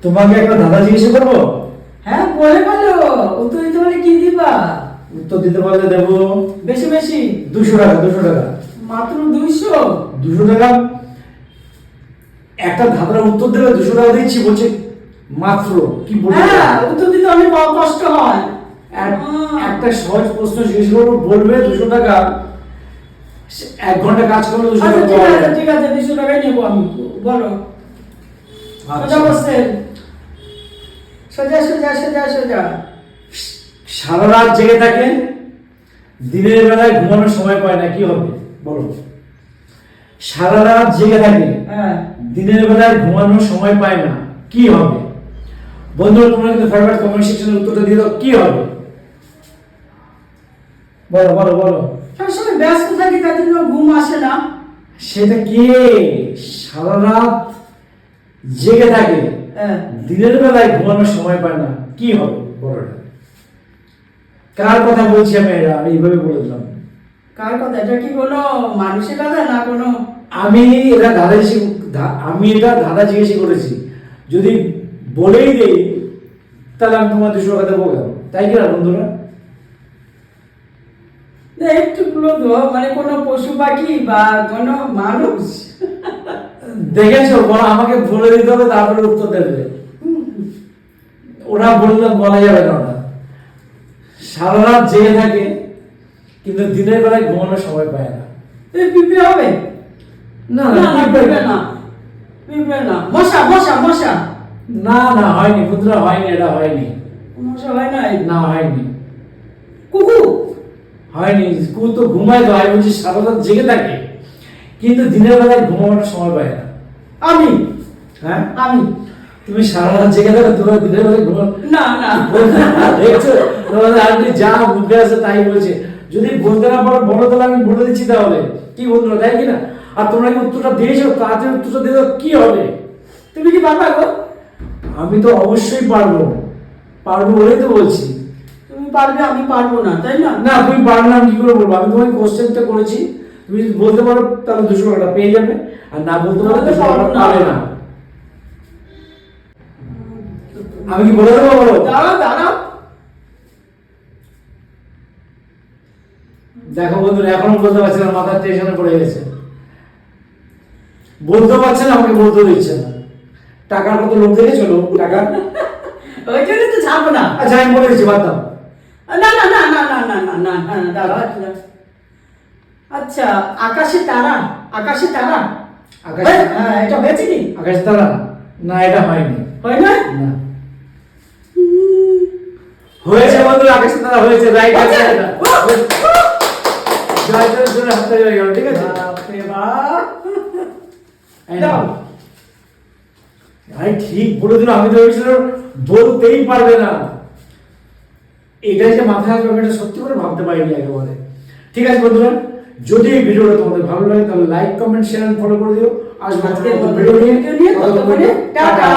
তোমাকে একটা ধাঁধা জিজ্ঞেস করবো? হ্যাঁ বলে বলো, উত্তর দিতে বলে কি দিবা? উত্তর দিতে পারলে দেবো বেশি বেশি 200 টাকা। 200 টাকা। মাত্র 200? 200 টাকা। একটা ধাঁধার উত্তর দেবে 200 টাকা দিচ্ছি বলছে মাত্র। কি বলবো? হ্যাঁ উত্তর দিতে অনেক কষ্ট হয়। একটা সহজ প্রশ্ন জিজ্ঞেস করবো, বলবে 200 টাকা। 1 ঘন্টা কাজ করলে 200 আচ্ছা টাকা ঠিক পাওয়া আছে যায়। ঠিক আছে 200 টাকাই নেবো আমি। বলো। আচ্ছা। সোজা বসছেন, সোজা সোজা সোজা সোজা। সারা রাত জেগে থাকে, দিনের বেলায় ঘুমানোর সময় পায় না, কি হবে বলো? সারা রাত জেগে থাকে, হ্যাঁ দিনের বেলায় ঘুমানোর সময় পায় না, কি হবে? বন্ধুরা তোমরা কিন্তু ফরওয়ার্ড কমেন্ট সেকশনে উত্তরটা দিয়ে দাও, কি হবে? বলো বলো বলো। সবসময় ব্যস্ত থাকি, তার জন্য ঘুম আসে না। সেটা কি? সারা রাত জেগে থাকে, হ্যাঁ দিনের বেলায় ঘুমানোর সময় পায় না, কি হবে বলো এটা? কার কথা বলছি আমি? আমি এইভাবে বলে দিলাম। কার কথা? এটা কি কোনো মানুষের কথা না কোনো? আমি এটা ধাঁধা জিজ্ঞেস করেছি, যদি বলেই দেই তাহলে আমি তোমার 200 টাকা দেবো কেন? তাই কি না বন্ধুরা? না, একটু ক্লোজ মানে কোনো পশু পাখি বা কোনো মানুষ? দেখেছো, আমাকে বলে দিতে হবে তারপরে উত্তর দেবে। ওরা বললে বলা যাবে না। ওরা সারা রাত জেগে থাকে কিন্তু দিনের বেলায় ঘুমানোর সময় পায় না। এই পিঁপড়ে হবে? না না না, না পিঁপড়ে না, পিঁপড়ে না। মশা মশা মশা? না না, হয়নি বন্ধুরা, হয়নি, এটা হয়নি। মশা হয় নাই? না হয়নি, কুকুর? হয়নি। কুকুর তো ঘুমায়, তো আমি বলছি সারা রাত জেগে থাকে কিন্তু দিনের বেলায় ঘুমানোর সময় পায় না। আমি? হ্যাঁ আমি? তুমি সারা রাত জেগে থাকো, তোমার দিনের বেলায় ঘুমানো? না না। দেখছো তোমাদের আপনি যা বুঝে আছে তাই বলছে। যদি বলতে না পারো বলো, তাহলে আমি বলে দিচ্ছি তাহলে, কি বন্ধুরা, তাই কিনা? আর তোমরা কি উত্তরটা দিয়েছো, তাড়াতাড়ি উত্তরটা দিয়ে দাও, কি হবে? তুমি কি পারবা গো? আমি তো অবশ্যই পারবো, পারবো বলেই তো বলছি। তুমি পারবে, আমি পারবো না, তাই না? না তুমি পারবে না, আমি কি করে বলবো? আমি তোমাকে কোশ্চেনটা করেছি, তুমি যদি বলতে পারো তাহলে 200 টাকা পেয়ে যাবে, আর না বলতে পারো 200 টাকা পাবে না। আমি কি বলে দেবো? বলো। দাঁড়াও দাঁড়াও। দেখো বন্ধুরা, এখনো বলতে পারছে না, মাথার টেনশনে পড়ে গেছে, বলতে পারছে না, আমাকে বলতে দিচ্ছে না। টাকার কত লোক দেখেছো? লোক টাকা। ওই জন্য তো ছাড়বো না। আচ্ছা আমি বলে দিচ্ছি, বাদ দাও। না না না না না না না না না, দাঁড়াও। আচ্ছা, আকাশে তারা? আকাশে তারা? আকাশ, হ্যাঁ এটা হয়েছে কি? আকাশ তারা? না এটা হয়নি। হয় না? না হয়েছে বন্ধুরা, আকাশ তারা হয়েছে, রাইট হয়েছে? আছে। জয়দের জন্য হাততালি হয়ে গেল, ঠিক আছে? বাপরে বাপ। এই দাও। নাও। আরে ঠিক বলে দিল, আমি তো ভেবেছিলাম বলতেই পারবে না। এটাই যে মাথায় আসবে, আমি এটা সত্যি করে ভাবতে পারিনি একেবারে। ঠিক আছে বন্ধুরা, যদি এই ভিডিওটা তোমাদের ভালো লাগে তাহলে লাইক কমেন্ট শেয়ার ফলো করে দিও। আসবো আজকে ভিডিও নিয়ে। টাটা।